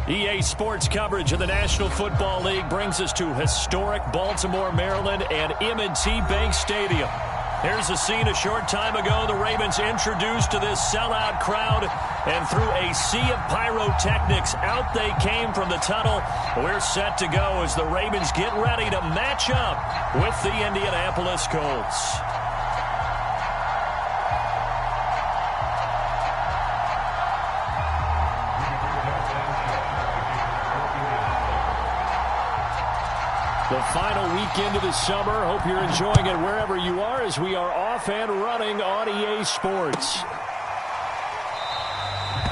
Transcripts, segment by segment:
EA Sports coverage of the National Football League brings us to historic Baltimore, Maryland, and M&T Bank Stadium. Here's a scene a short time ago. The Ravens introduced to this sellout crowd, and through a sea of pyrotechnics, out they came from the tunnel. We're set to go as the Ravens get ready to match up with the Indianapolis Colts. The final weekend of the summer. Hope you're enjoying it wherever you are as we are off and running on EA Sports.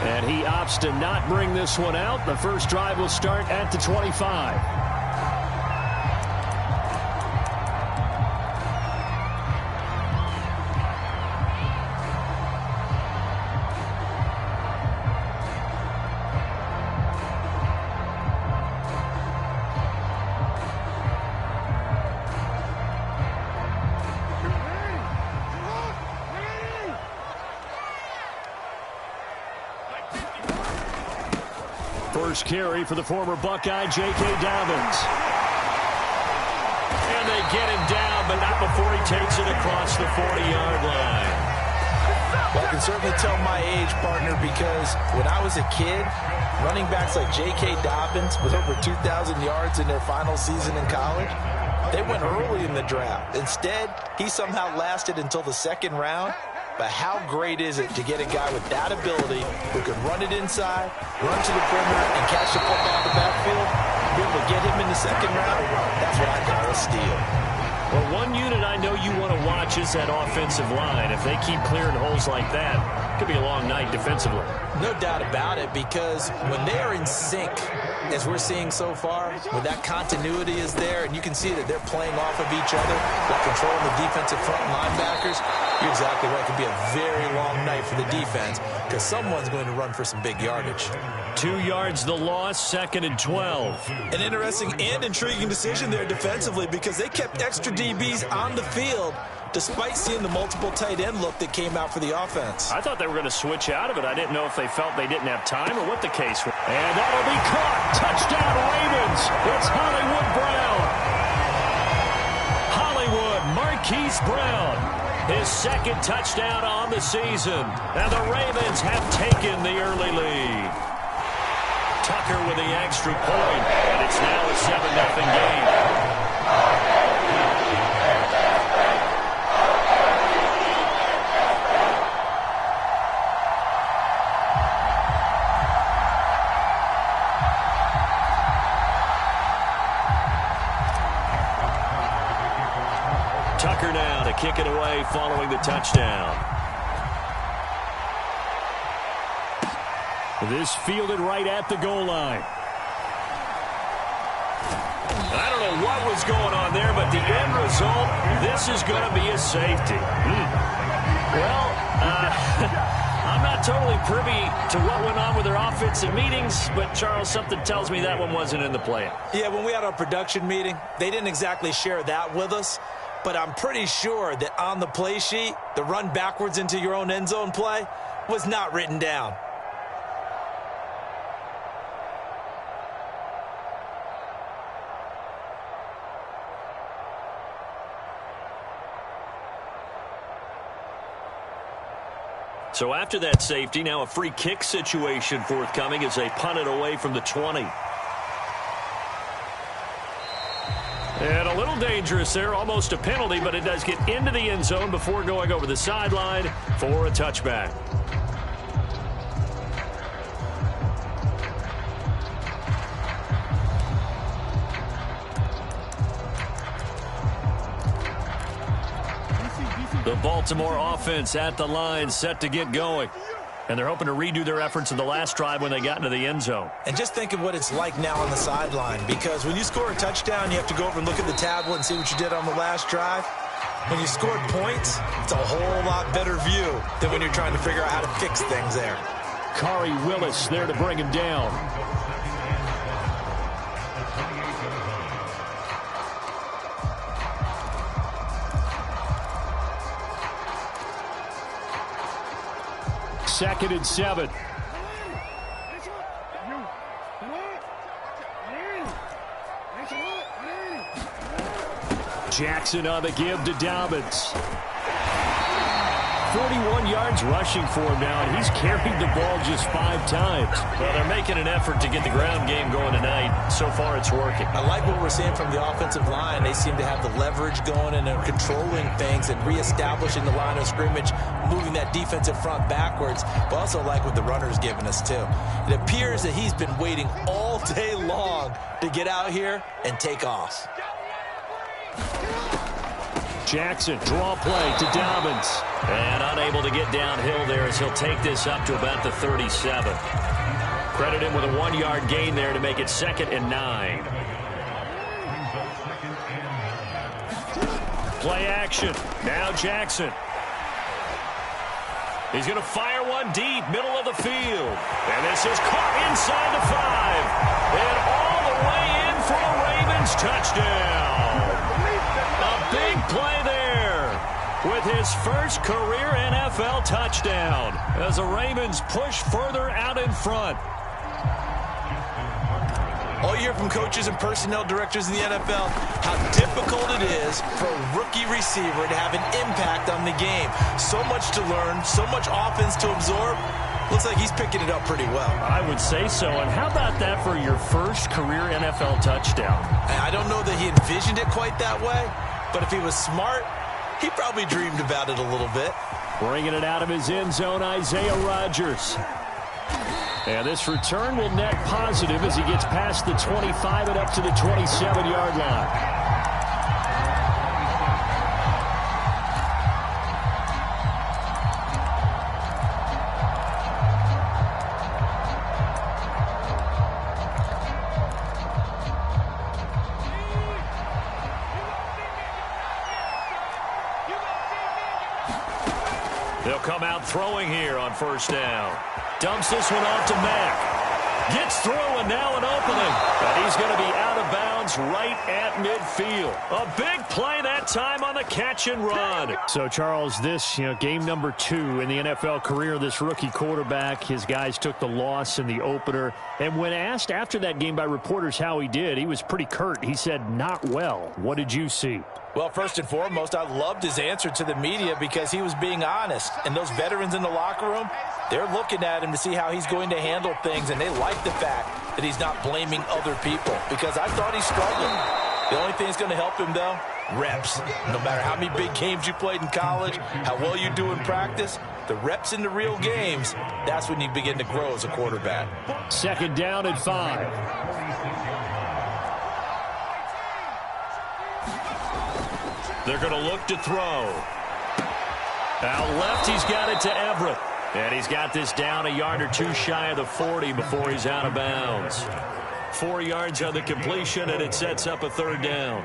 And he opts to not bring this one out. The first drive will start at the 25. First carry for the former Buckeye, J.K. Dobbins. And they get him down, but not before he takes it across the 40-yard line. Well, I can certainly tell my age, partner, because when I was a kid, running backs like J.K. Dobbins with over 2,000 yards in their final season in college, they went early in the draft. Instead, he somehow lasted until the second round. But how great is it to get a guy with that ability who can run it inside, run to the perimeter, and catch the football in the backfield? Be able to get him in the second round, that's what I call a steal. Well, one unit I know you want to watch is that offensive line. If they keep clearing holes like that, it could be a long night defensively. No doubt about it, because when they are in sync, as we're seeing so far, when that continuity is there, and you can see that they're playing off of each other, while controlling the defensive front linebackers, you're exactly right. It could be a very long night for the defense because someone's going to run for some big yardage. 2 yards the loss, 2nd and 12. An interesting and intriguing decision there defensively because they kept extra DBs on the field despite seeing the multiple tight end look that came out for the offense. I thought they were going to switch out of it. I didn't know if they felt they didn't have time or what the case was. And that'll be caught. Touchdown Ravens. It's Hollywood Brown. Hollywood Marquise Brown. His second touchdown on the season. And the Ravens have taken the early lead. Tucker with the extra point. And it's now a 7-0 game. Tucker now to kick it away following the touchdown. This fielded right at the goal line. I don't know what was going on there, but the end result, this is going to be a safety. Well, I'm not totally privy to what went on with their offensive meetings, but, Charles, something tells me that one wasn't in the plan. Yeah, when we had our production meeting, they didn't exactly share that with us. But I'm pretty sure that on the play sheet, the run backwards into your own end zone play was not written down. So after that safety, now a free kick situation forthcoming as they punt it away from the 20. And a little dangerous there, almost a penalty, but it does get into the end zone before going over the sideline for a touchback. The Baltimore offense at the line, set to get going. And they're hoping to redo their efforts in the last drive when they got into the end zone. And just think of what it's like now on the sideline, because when you score a touchdown, you have to go over and look at the tablet and see what you did on the last drive. When you scored points, it's a whole lot better view than when you're trying to figure out how to fix things there. Khari Willis there to bring him down. Second and 7. Jackson on the give to Dobbins. 41 yards rushing for him now, and he's carried the ball just 5 times. Well, they're making an effort to get the ground game going tonight. So far, it's working. I like what we're seeing from the offensive line. They seem to have the leverage going and are controlling things and reestablishing the line of scrimmage, moving that defensive front backwards. But also like what the runner's giving us, too. It appears that he's been waiting all day long to get out here and take off. Jackson, draw play to Dobbins. And unable to get downhill there as he'll take this up to about the 37. Credit him with a 1-yard gain there to make it 2nd and 9. Play action. Now Jackson. He's going to fire one deep, middle of the field. And this is caught inside the 5. And all the way in for a Ravens touchdown. A big play there with his first career NFL touchdown as the Ravens push further out in front. All you hear from coaches and personnel directors in the NFL, how difficult it is for a rookie receiver to have an impact on the game. So much to learn, so much offense to absorb. Looks like he's picking it up pretty well. I would say so. And how about that for your first career NFL touchdown? I don't know that he envisioned it quite that way, but if he was smart, he probably dreamed about it a little bit. Bringing it out of his end zone, Isaiah Rodgers. And this return will net positive as he gets past the 25 and up to the 27-yard line. They'll come out throwing here on first down. Dumps this one off to Mack. Gets through and now an opening. And he's going to be out of bounds right at midfield. A big play that time on the catch and run. So, Charles, this, game number 2 in the NFL career of this rookie quarterback. His guys took the loss in the opener. And when asked after that game by reporters how he did, he was pretty curt. He said, not well. What did you see? Well, first and foremost, I loved his answer to the media because he was being honest. And those veterans in the locker room, they're looking at him to see how he's going to handle things, and they like the fact that he's not blaming other people because I thought he struggled. The only thing that's going to help him, though, reps. No matter how many big games you played in college, how well you do in practice, the reps in the real games, that's when you begin to grow as a quarterback. 2nd down and 5. They're going to look to throw. Out left, he's got it to Everett. And he's got this down a yard or 2 shy of the 40 before he's out of bounds. 4 yards on the completion, and it sets up a 3rd down.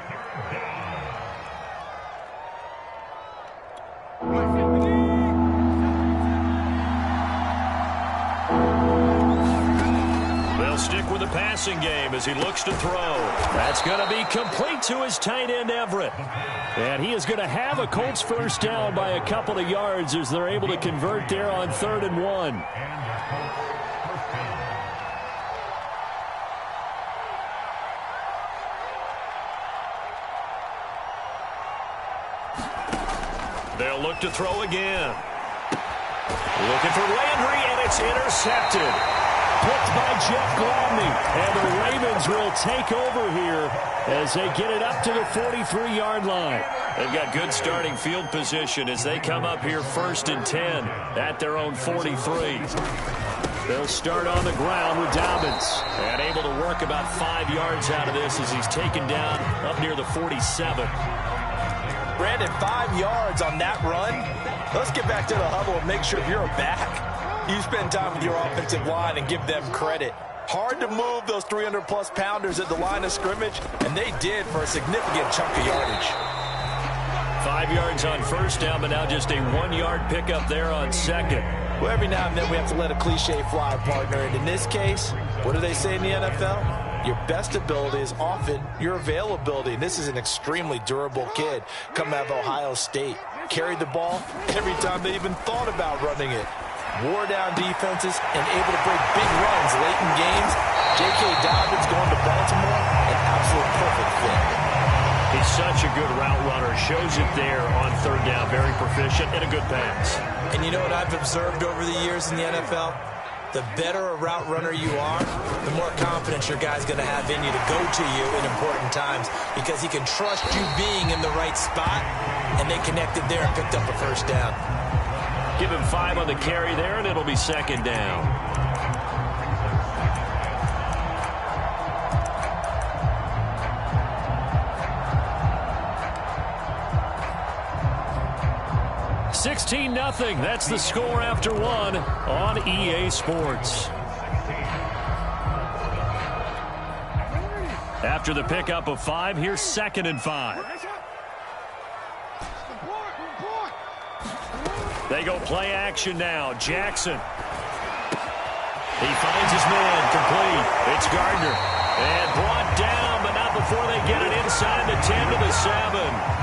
They'll stick with the passing game as he looks to throw. That's going to be complete to his tight end, Everett. And he is going to have a Colts first down by a couple of yards as they're able to convert there on 3rd and 1. They'll look to throw again. Looking for Landry, and it's intercepted. Picked by Jeff Gladney. And the Ravens will take over here as they get it up to the 43-yard line. They've got good starting field position as they come up here 1st and 10 at their own 43. They'll start on the ground with Dobbins. And able to work about 5 yards out of this as he's taken down up near the 47. Brandon, 5 yards on that run. Let's get back to the huddle and make sure if you're a back, you spend time with your offensive line and give them credit. Hard to move those 300-plus pounders at the line of scrimmage, and they did for a significant chunk of yardage. 5 yards on first down, but now just a 1-yard pickup there on 2nd. Well, every now and then we have to let a cliche fly, partner. And in this case, what do they say in the NFL? Your best ability is often your availability. And this is an extremely durable kid coming out of Ohio State. Carried the ball every time they even thought about running it. Wore down defenses and able to break big runs late in games. J.K. Dobbins going to Baltimore, an absolute perfect fit. He's such a good route runner. Shows it there on third down. Very proficient and a good pass. And you know what I've observed over the years in the NFL? The better a route runner you are, the more confidence your guy's going to have in you to go to you in important times because he can trust you being in the right spot, and they connected there and picked up a first down. Give him 5 on the carry there, and it'll be second down. $16-0. That's the score after 1 on EA Sports. After the pickup of 5, here's 2nd and 5. They go play action now. Jackson. He finds his man complete. It's Gardner. And brought down, but not before they get it inside the 10 to the 7.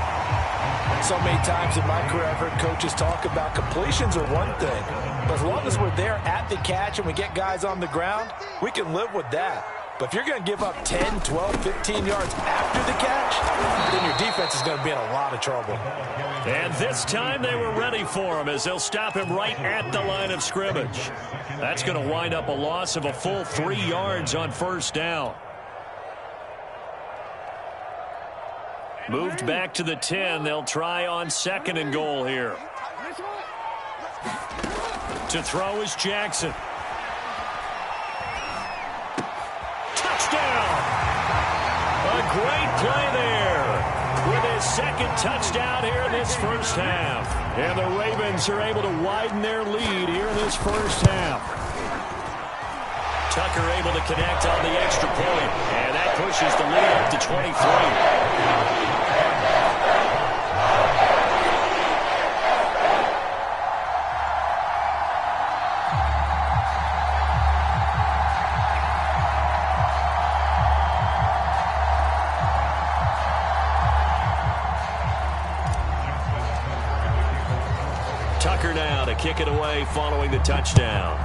So many times in my career, I've heard coaches talk about completions are one thing. But as long as we're there at the catch and we get guys on the ground, we can live with that. But if you're going to give up 10, 12, 15 yards after the catch, then your defense is going to be in a lot of trouble. And this time they were ready for him as they'll stop him right at the line of scrimmage. That's going to wind up a loss of a full 3 yards on first down. Moved back to the 10. They'll try on 2nd and goal here. To throw is Jackson. Touchdown! A great play there with his 2nd touchdown here in this first half. And the Ravens are able to widen their lead here in this first half. Tucker able to connect on the extra point. And that pushes the lead up to 23. Tucker now to kick it away following the touchdown.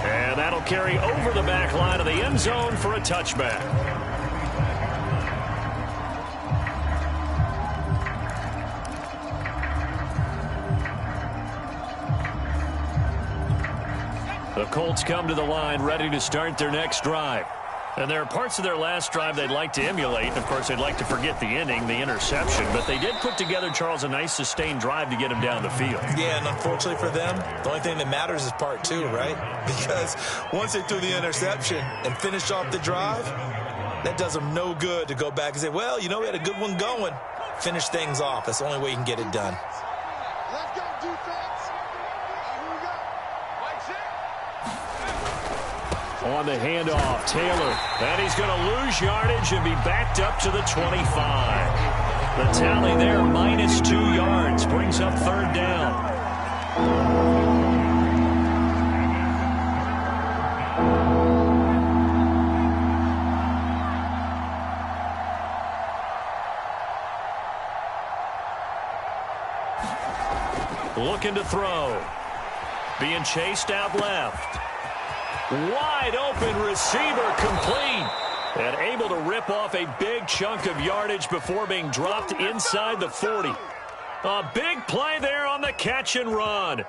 And that'll carry over the back line of the end zone for a touchback. The Colts come to the line ready to start their next drive. And there are parts of their last drive they'd like to emulate. And, of course, they'd like to forget the inning, the interception. But they did put together, Charles, a nice sustained drive to get him down the field. Yeah, and unfortunately for them, the only thing that matters is part 2, right? Because once they threw the interception and finished off the drive, that does them no good to go back and say, well, you know, we had a good one going. Finish things off. That's the only way you can get it done. Let's go, defense. Here we go. On the handoff, Taylor. And he's going to lose yardage and be backed up to the 25. The tally there, minus 2 yards, brings up third down. Looking to throw. Being chased out left. Wide open receiver complete. And able to rip off a big chunk of yardage before being dropped inside the 40. A big play there on the catch and run.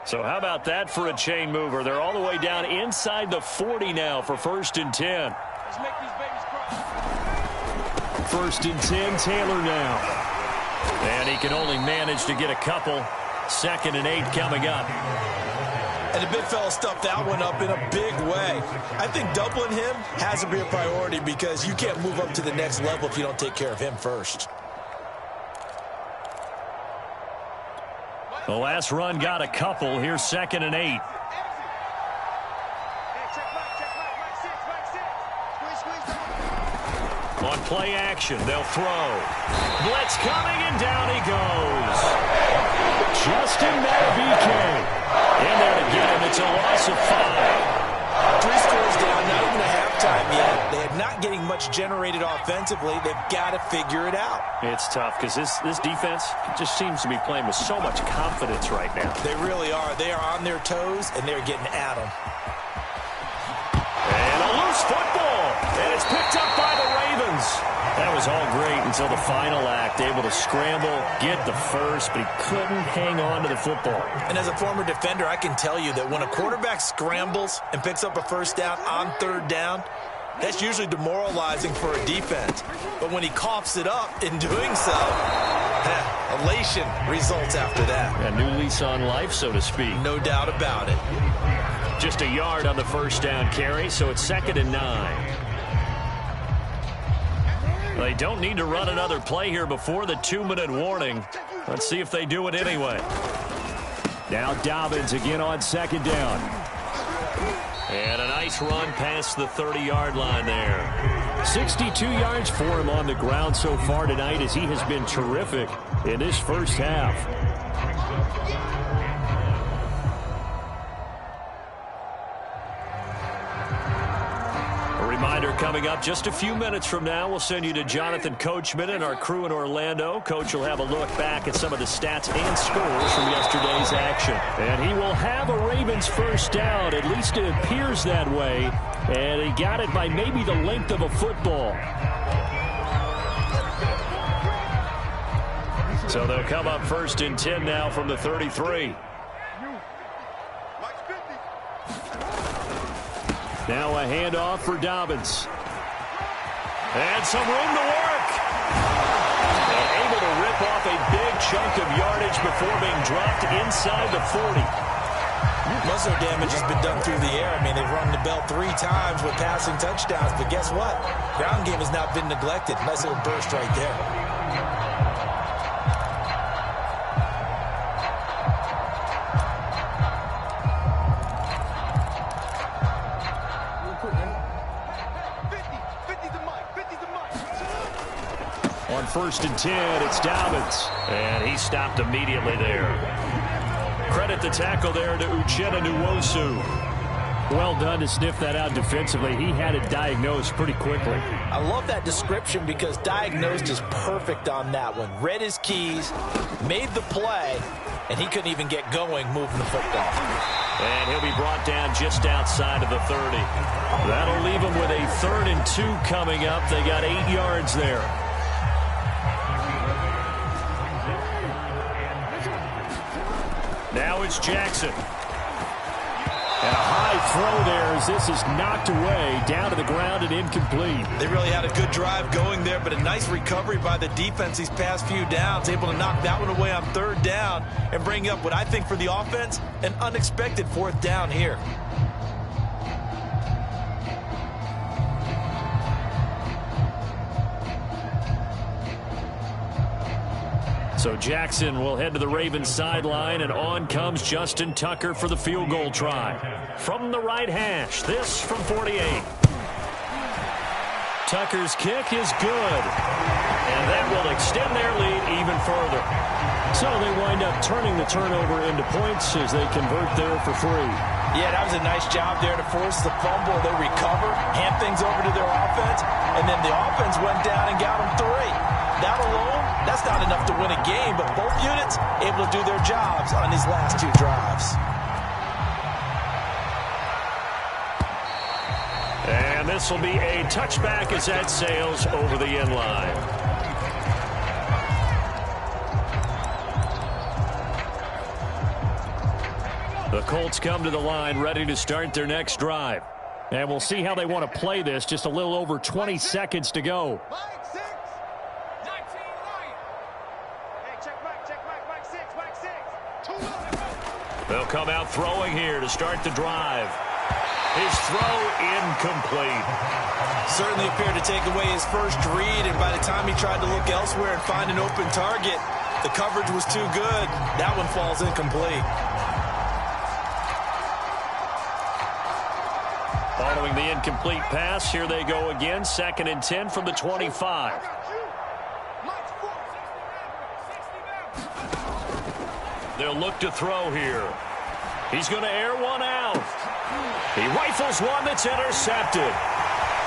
So how about that for a chain mover? They're all the way down inside the 40 now for 1st and 10. Let's make these babies cry. 1st and 10, Taylor now. And he can only manage to get a couple. 2nd and 8 coming up. And the big fella stuffed that one up in a big way. I think doubling him has to be a priority because you can't move up to the next level if you don't take care of him first. The last run got a couple. Here's 2nd and 8. On play action, they'll throw. Blitz coming, and down he goes. Justin Madubuike in there to get him. It's a loss of 5. 3 scores down, not even a halftime yet. They had not not getting much generated offensively. They've got to figure it out. It's tough because this defense just seems to be playing with so much confidence right now. They really are. They are on their toes, and they're getting at them. And a loose football, and it's picked up by the Ravens. That was all great until the final act, able to scramble, get the first, but he couldn't hang on to the football. And as a former defender, I can tell you that when a quarterback scrambles and picks up a first down on third down, that's usually demoralizing for a defense. But when he coughs it up in doing so, elation results after that. A new lease on life, so to speak. No doubt about it. Just a yard on the first down carry, so it's 2nd and 9. They don't need to run another play here before the 2-minute warning. Let's see if they do it anyway. Now Dobbins again on 2nd down. And a nice run past the 30-yard line there. 62 yards for him on the ground so far tonight as he has been terrific in this first half. Reminder coming up just a few minutes from now. We'll send you to Jonathan Coachman and our crew in Orlando. Coach will have a look back at some of the stats and scores from yesterday's action. And he will have a Ravens first down. At least it appears that way. And he got it by maybe the length of a football. So they'll come up 1st and 10 now from the 33. Now a handoff for Dobbins. And some room to work. And able to rip off a big chunk of yardage before being dropped inside the 40. Most of their damage has been done through the air. I mean, they've rung the bell 3 times with passing touchdowns. But guess what? Ground game has not been neglected. Nice little burst right there. On 1st and 10, it's Dobbins. And he stopped immediately there. Credit the tackle there to Uchenna Nwosu. Well done to sniff that out defensively. He had it diagnosed pretty quickly. I love that description because diagnosed is perfect on that one. Read his keys, made the play, and he couldn't even get going moving the football. And he'll be brought down just outside of the 30. That'll leave him with a 3rd and 2 coming up. They got 8 yards there. Now it's Jackson. And a high throw there as this is knocked away, down to the ground and incomplete. They really had a good drive going there, but a nice recovery by the defense these past few downs, able to knock that one away on 3rd down and bring up what I think for the offense, an unexpected 4th down here. So Jackson will head to the Ravens sideline, and on comes Justin Tucker for the field goal try. From the right hash, this from 48. Tucker's kick is good, and that will extend their lead even further. So they wind up turning the turnover into points as they convert there for 3. Yeah, that was a nice job there to force the fumble. They recover, hand things over to their offense, and then the offense went down and got them 3. That alone, that's not enough to win a game, but both units able to do their jobs on these last 2 drives. And this will be a touchback as that sails over the end line. The Colts come to the line ready to start their next drive. And we'll see how they want to play this. Just a little over 20 seconds to go. They'll come out throwing here to start the drive. His throw incomplete. Certainly appeared to take away his first read, and by the time he tried to look elsewhere and find an open target, the coverage was too good. That one falls incomplete. Following the incomplete pass, here they go again. 2nd and 10 from the 25. They'll look to throw here. He's going to air one out. He rifles one that's intercepted.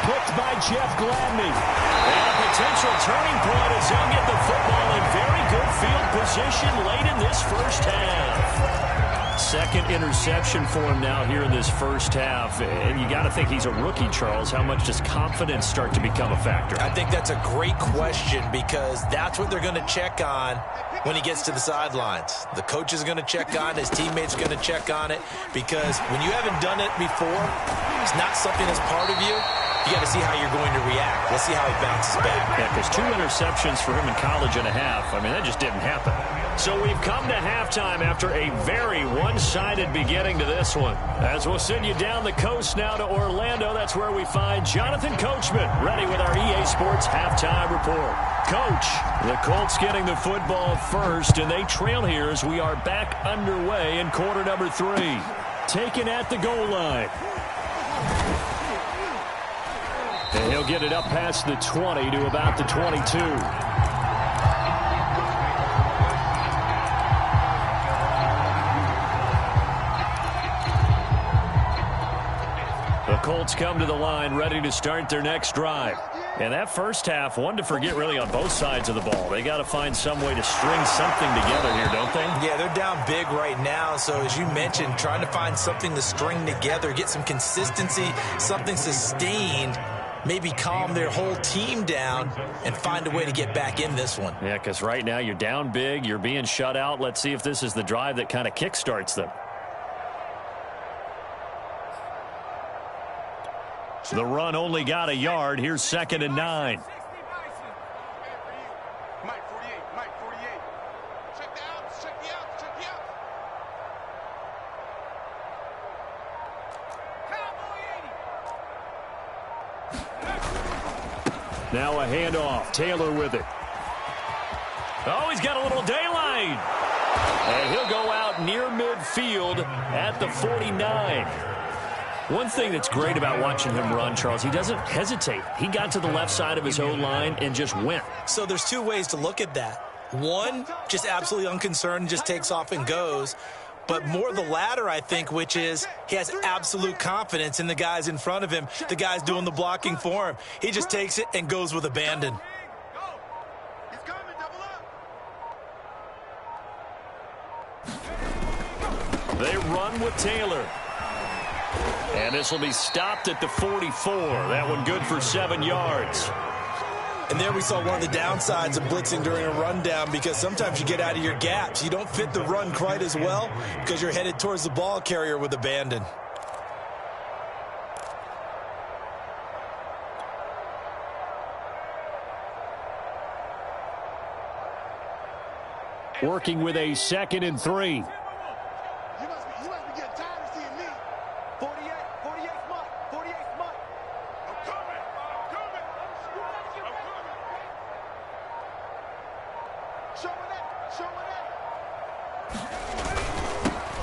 Picked by Jeff Gladney. And a potential turning point as he'll get the football in very good field position late in this first half. Second interception for him now here in this first half. And you got to think he's a rookie, Charles. How much does confidence start to become a factor? I think that's a great question because that's what they're going to check on when he gets to the sidelines. The coach is going to check on it. His teammates are going to check on it because when you haven't done it before, it's not something that's part of you. You got to see how you're going to react. Let's see how he bounces back. Yeah, because 2 interceptions for him in college and a half. I mean, that just didn't happen. So we've come to halftime after a very one-sided beginning to this one. As we'll send you down the coast now to Orlando, that's where we find Jonathan Coachman ready with our EA Sports Halftime Report. Coach, the Colts getting the football first, and they trail here as we are back underway in quarter number 3. Taken at the goal line. And he'll get it up past the 20 to about the 22. The Colts come to the line ready to start their next drive. And that first half, one to forget really on both sides of the ball. They got to find some way to string something together here, don't they? Yeah, they're down big right now. So as you mentioned, trying to find something to string together, get some consistency, something sustained, maybe calm their whole team down and find a way to get back in this one. Yeah, because right now you're down big, you're being shut out. Let's see if this is the drive that kind of kickstarts them. The run only got a yard. Here's 2nd and 9. Now a handoff. Taylor with it. Oh, he's got a little daylight. And he'll go out near midfield at the 49. One thing that's great about watching him run, Charles, he doesn't hesitate. He got to the left side of his own line and just went. So there's 2 ways to look at that. One, just absolutely unconcerned, just takes off and goes. But more the latter, I think, which is he has absolute confidence in the guys in front of him, the guys doing the blocking for him. He just takes it and goes with abandon. They run with Taylor. And this will be stopped at the 44. That one good for 7 yards. And there we saw one of the downsides of blitzing during a rundown because sometimes you get out of your gaps. You don't fit the run quite as well because you're headed towards the ball carrier with abandon. Working with a 2nd and 3.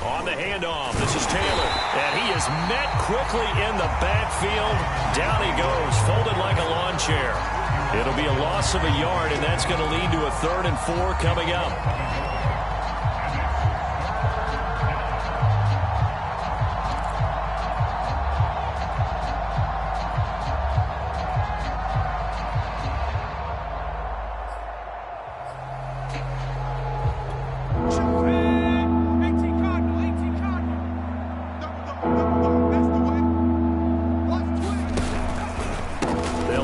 On the handoff, this is Taylor. And he is met quickly in the backfield. Down he goes, folded like a lawn chair. It'll be a loss of a yard, and that's going to lead to a 3rd and 4 coming up.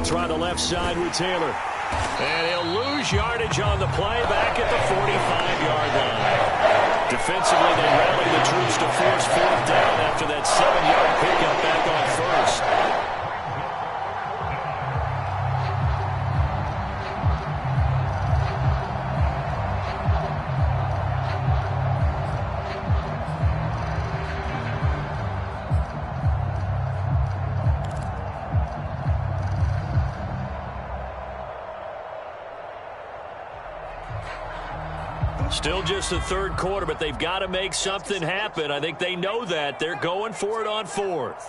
Try the left side with Taylor. And he'll lose yardage on the play back at the 45-yard line. Defensively, they rally the troops to force 4th down after that 7-yard pickup back on 1st. Still just the 3rd quarter, but they've got to make something happen. I think they know that. They're going for it on 4th.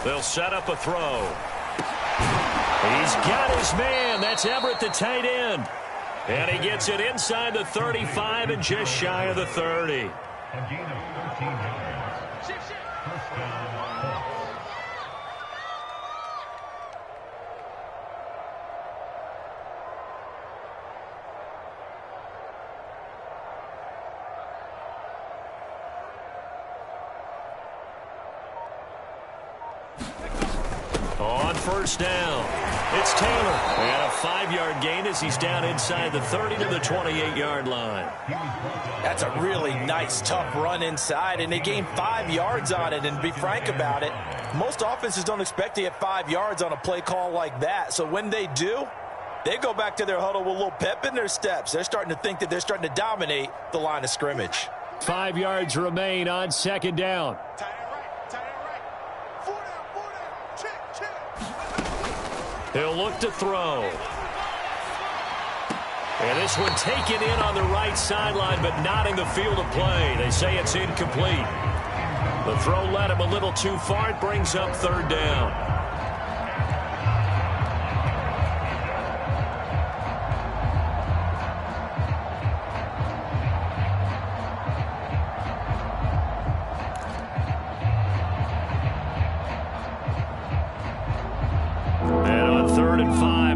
They'll set up a throw. He He's got his man. That's Everett, the tight end. And he gets it inside the 35 and just shy of the 30. On first down, it's Taylor. And a 5-yard gain as he's down inside the 30 to the 28-yard line. That's a really nice, tough run inside, and they gained 5 yards on it. And to be frank about it, most offenses don't expect to get 5 yards on a play call like that. So when they do, they go back to their huddle with a little pep in their steps. They're starting to think that they're starting to dominate the line of scrimmage. 5 yards remain on second down. He'll look to throw. And this one taken in on the right sideline, but not in the field of play. They say it's incomplete. The throw led him a little too far. It brings up third down.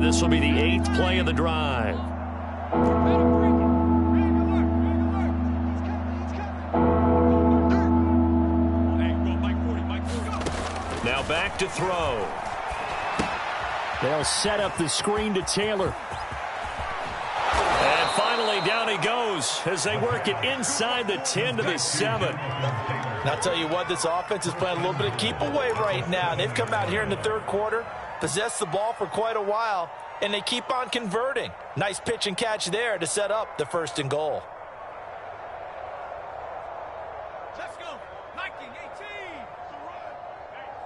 This will be the 8th play of the drive. Now back to throw. They'll set up the screen to Taylor. And finally down he goes as they work it inside the 10 to the 7. And I'll tell you what, this offense is playing a little bit of keep away right now. They've come out here in the third quarter, possessed the ball for quite a while, and they keep on converting. Nice pitch and catch there to set up the 1st and goal. Let's go. 19, 18.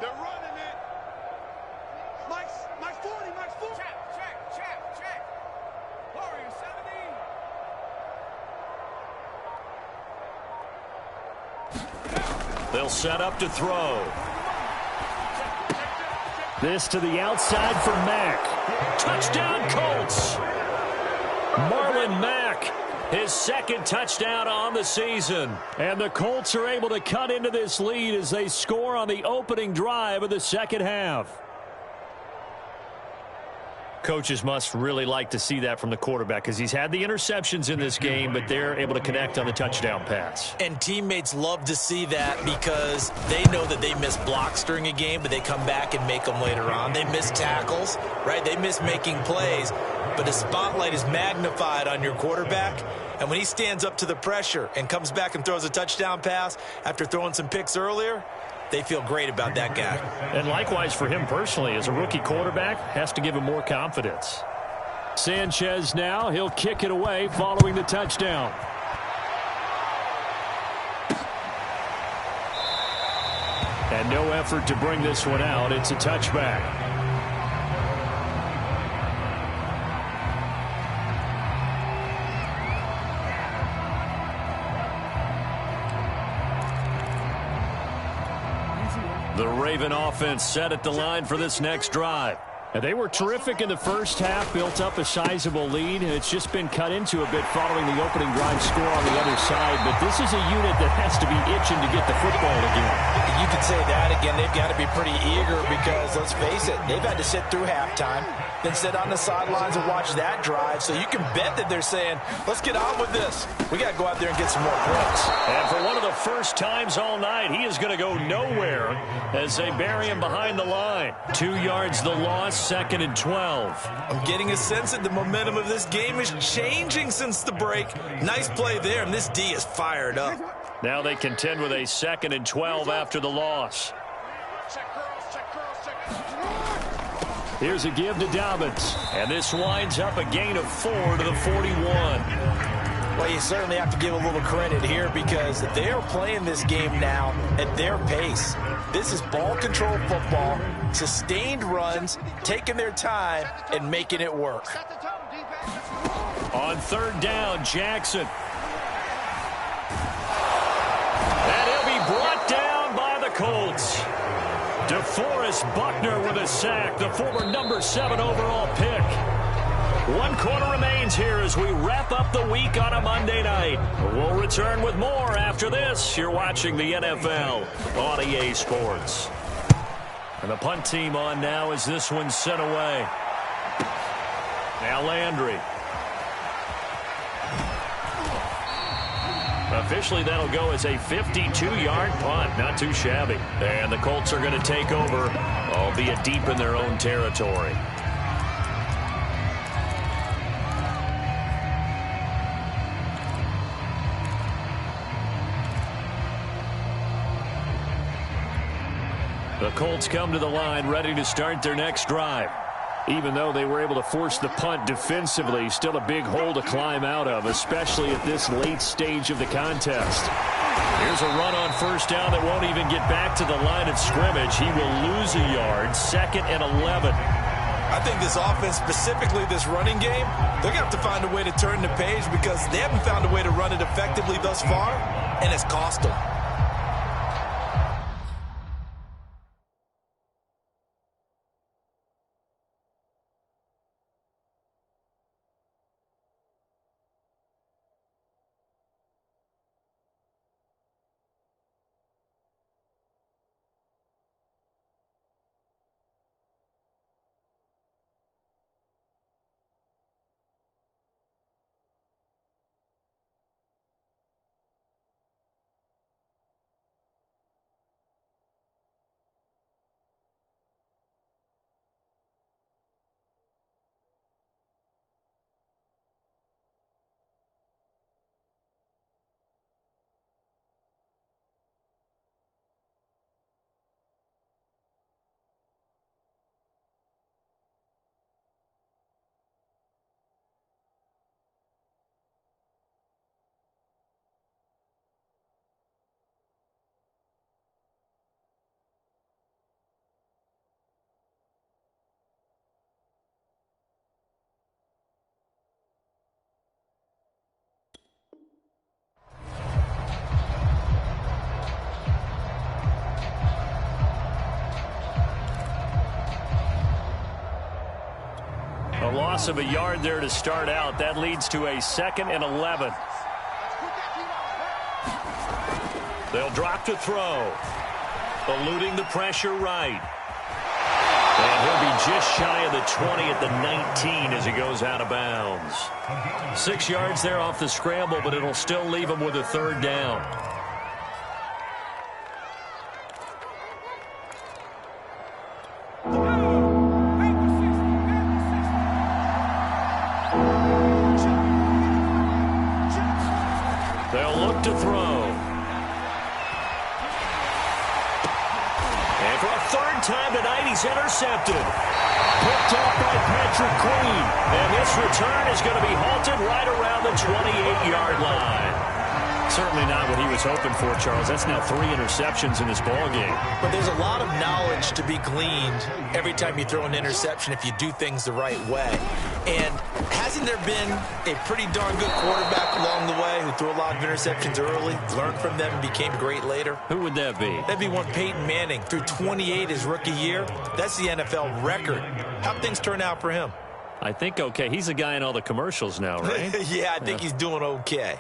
They're running it. Mike's 40, Mike's 40. Check. Warrior 70. They'll set up to throw. This to the outside for Mack. Touchdown, Colts. Marlon Mack, his 2nd touchdown on the season. And the Colts are able to cut into this lead as they score on the opening drive of the second half. Coaches must really like to see that from the quarterback because he's had the interceptions in this game, but they're able to connect on the touchdown pass. And teammates love to see that because they know that they miss blocks during a game, but they come back and make them later on. They miss tackles, right? They miss making plays, but the spotlight is magnified on your quarterback. And when he stands up to the pressure and comes back and throws a touchdown pass after throwing some picks earlier, they feel great about that guy. And likewise for him personally, as a rookie quarterback, has to give him more confidence. Sanchez now, he'll kick it away following the touchdown. And no effort to bring this one out. It's a touchback. The Raven offense set at the line for this next drive. And they were terrific in the first half, built up a sizable lead. It's just been cut into a bit following the opening drive score on the other side. But this is a unit that has to be itching to get the football again. You could say that again. They've got to be pretty eager because, let's face it, they've had to sit through halftime, then sit on the sidelines and watch that drive. So you can bet that they're saying, let's get on with this. We got to go out there and get some more points. And for one of the first times all night, he is going to go nowhere as they bury him behind the line. 2 yards the loss, 2nd and 12. I'm getting a sense that the momentum of this game is changing since the break. Nice play there, and this D is fired up. Now they contend with a 2nd and 12 after the loss. Here's a give to Dobbins. And this winds up a gain of 4 to the 41. Well, you certainly have to give a little credit here because they are playing this game now at their pace. This is ball control football, sustained runs, taking their time, and making it work. On 3rd down, Jackson. And he'll be brought down by the Colts. DeForest Buckner with a sack, the former number 7 overall pick. 1 quarter remains here as we wrap up the week on a Monday night. We'll return with more after this. You're watching the NFL on EA Sports. And the punt team on now as this one's sent away. Now Landry. Officially, that'll go as a 52-yard punt. Not too shabby. And the Colts are going to take over, albeit deep in their own territory. The Colts come to the line ready to start their next drive. Even though they were able to force the punt defensively, still a big hole to climb out of, especially at this late stage of the contest. Here's a run on first down that won't even get back to the line of scrimmage. He will lose a yard, 2nd and 11. I think this offense, specifically this running game, they're going to have to find a way to turn the page because they haven't found a way to run it effectively thus far, and it's cost them. A loss of a yard there to start out. That leads to a 2nd and 11. They'll drop to throw. Eluding the pressure right. And he'll be just shy of the 20 at the 19 as he goes out of bounds. 6 yards there off the scramble, but it'll still leave him with a 3rd down. They'll look to throw. And for a 3rd time tonight, he's intercepted. Picked up by Patrick Queen. And this return is going to be halted right around the 28-yard line. Certainly not what he was hoping for, Charles. That's now 3 interceptions in this ballgame. But there's a lot of knowledge to be gleaned every time you throw an interception if you do things the right way. And hasn't there been a pretty darn good quarterback along the way who threw a lot of interceptions early, learned from them, and became great later? Who would that be? That'd be one Peyton Manning. Threw 28 his rookie year. That's the NFL record. How'd things turn out for him? I think okay. He's a guy in all the commercials now, right? Yeah, I think he's doing okay.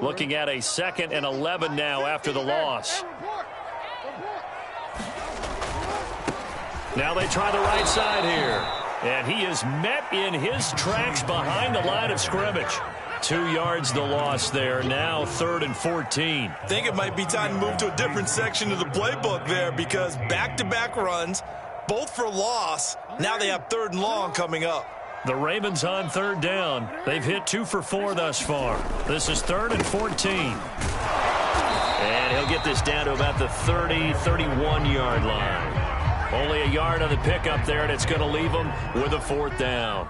Looking at a 2nd and 11 now after the loss. Now they try the right side here. And he is met in his tracks behind the line of scrimmage. 2 yards the loss there. Now 3rd and 14. I think it might be time to move to a different section of the playbook there because back-to-back runs, both for loss. Now they have 3rd and long coming up. The Ravens on 3rd down. They've hit 2 for 4 thus far. This is 3rd and 14. And he'll get this down to about the 30, 31-yard line. Only a yard on the pickup there, and it's going to leave him with a 4th down.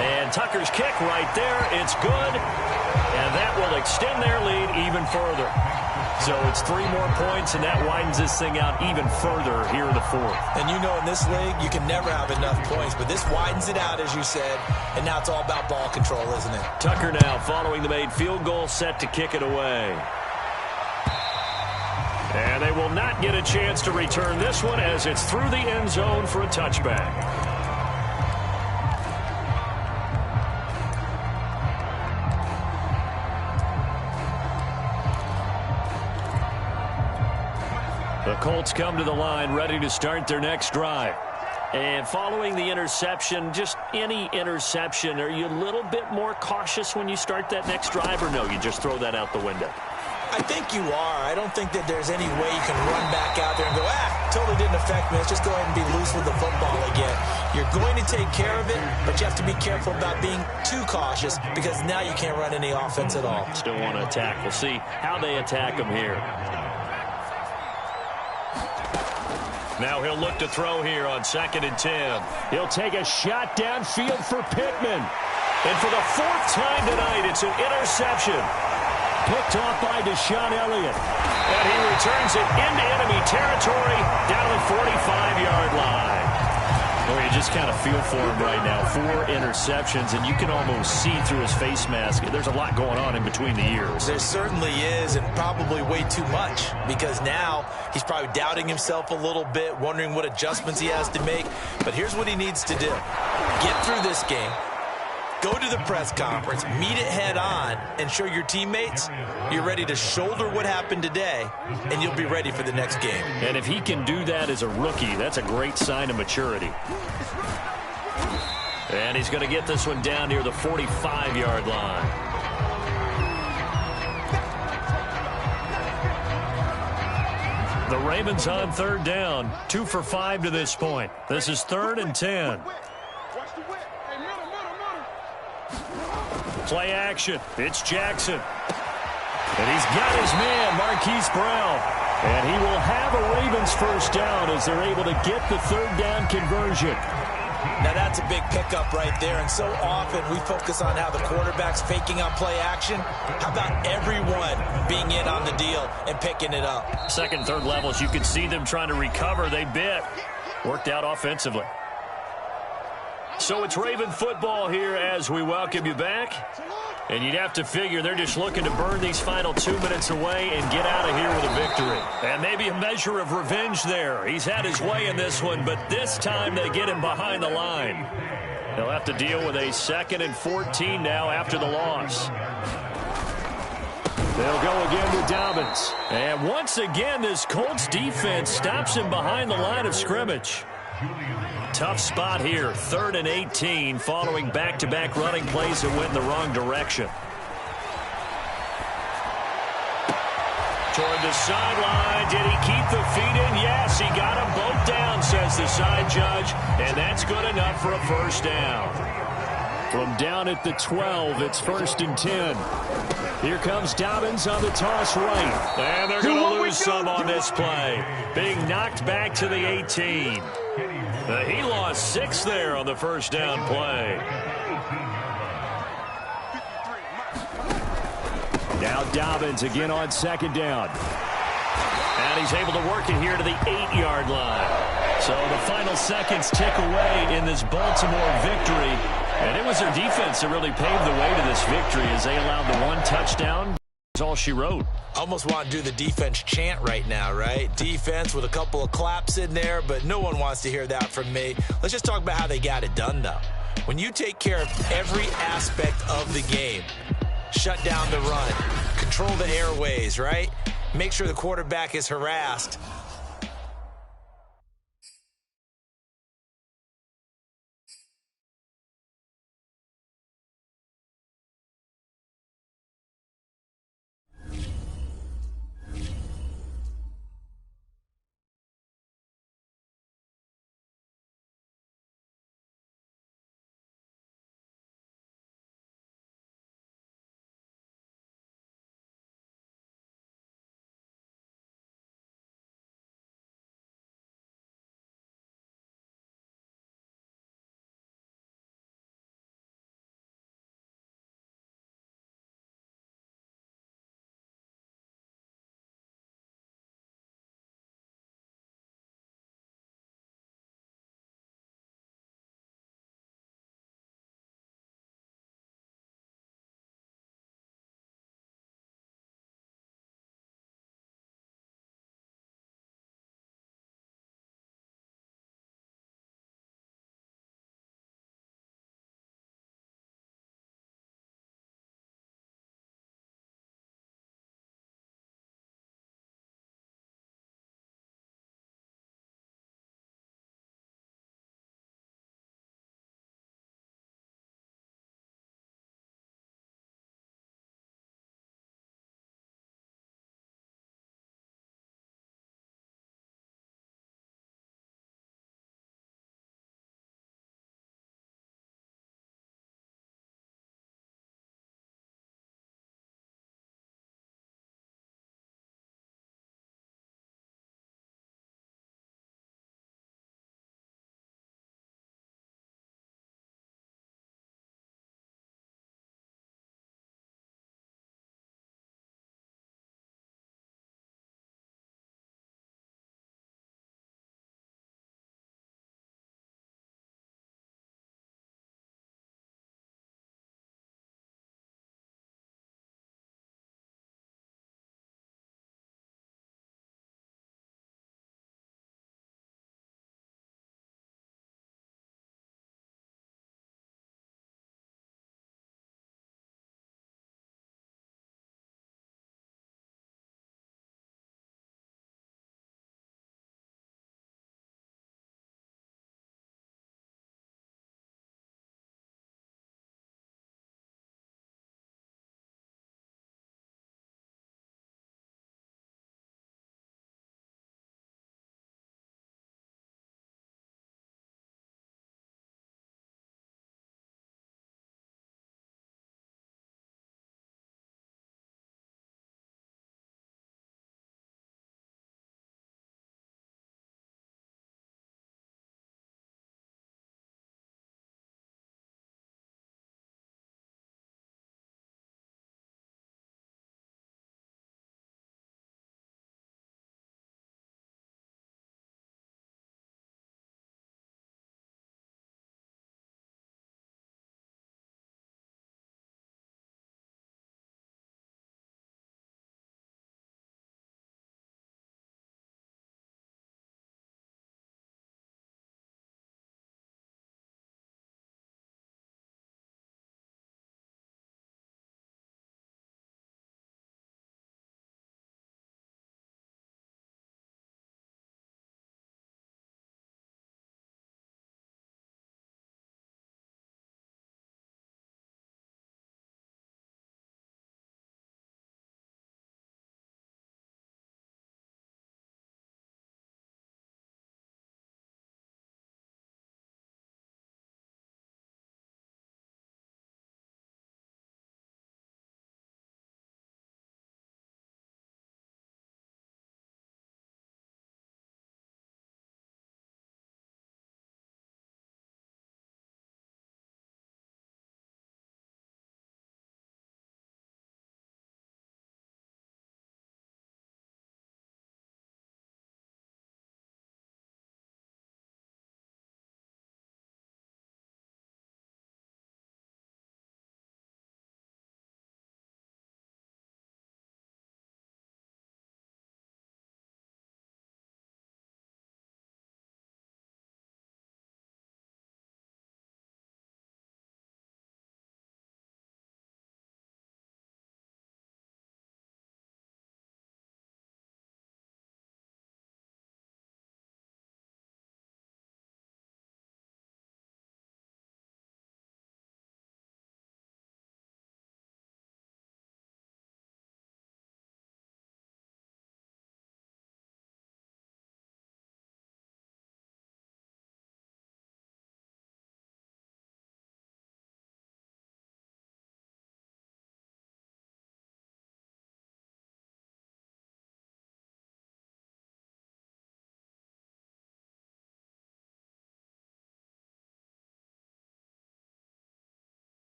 And Tucker's kick right there. It's good. And that will extend their lead even further. So it's 3 more points, and that widens this thing out even further here in the fourth. And you know in this league, you can never have enough points, but this widens it out, as you said, and now it's all about ball control, isn't it? Tucker now following the made field goal, set to kick it away. And they will not get a chance to return this one as it's through the end zone for a touchback. The Colts come to the line ready to start their next drive. And following the interception, just any interception, are you a little bit more cautious when you start that next drive, or no, you just throw that out the window? I think you are. I don't think that there's any way you can run back out there and go, totally didn't affect me. Let's just go ahead and be loose with the football again. You're going to take care of it, but you have to be careful about being too cautious because now you can't run any offense at all. Still want to attack. We'll see how they attack them here. Now he'll look to throw here on 2nd and 10. He'll take a shot downfield for Pittman. And for the 4th time tonight, it's an interception. Picked off by Deshaun Elliott. And he returns it into enemy territory down to the 45-yard line. Well, you just kind of feel for him right now. 4 interceptions, and you can almost see through his face mask. There's a lot going on in between the ears. There certainly is, and probably way too much, because now he's probably doubting himself a little bit, wondering what adjustments he has to make. But here's what he needs to do. Get through this game. Go to the press conference, meet it head on, and show your teammates you're ready to shoulder what happened today, and you'll be ready for the next game. And if he can do that as a rookie, that's a great sign of maturity. And he's going to get this one down near the 45-yard line. The Ravens on 3rd down, 2 for 5 to this point. This is 3rd and 10. Play action. It's Jackson. And he's got his man, Marquise Brown. And he will have a Ravens first down as they're able to get the 3rd down conversion. Now that's a big pickup right there, and so often we focus on how the quarterback's faking on play action. How about everyone being in on the deal and picking it up? 2nd, 3rd levels, you can see them trying to recover. They bit. Worked out offensively. So it's Raven football here as we welcome you back. And you'd have to figure they're just looking to burn these final 2 minutes away and get out of here with a victory. And maybe a measure of revenge there. He's had his way in this one, but this time they get him behind the line. They'll have to deal with a 2nd and 14 now after the loss. They'll go again with Dobbins. And once again, this Colts defense stops him behind the line of scrimmage. Tough spot here, 3rd and 18, following back-to-back running plays that went in the wrong direction. Toward the sideline, did he keep the feet in? Yes, he got them both down, says the side judge, and that's good enough for a first down. From down at the 12, it's 1st and 10. Here comes Dobbins on the toss right. And they're going to lose some on this play. Being knocked back to the 18. He lost 6 there on the first down play. Now Dobbins again on 2nd down. And he's able to work it here to the 8-yard line. So the final seconds tick away in this Baltimore victory. And it was their defense that really paved the way to this victory as they allowed the 1 touchdown. That's all she wrote. Almost want to do the defense chant right now, right? Defense with a couple of claps in there, but no one wants to hear that from me. Let's just talk about how they got it done, though. When you take care of every aspect of the game, shut down the run, control the airways, right? Make sure the quarterback is harassed.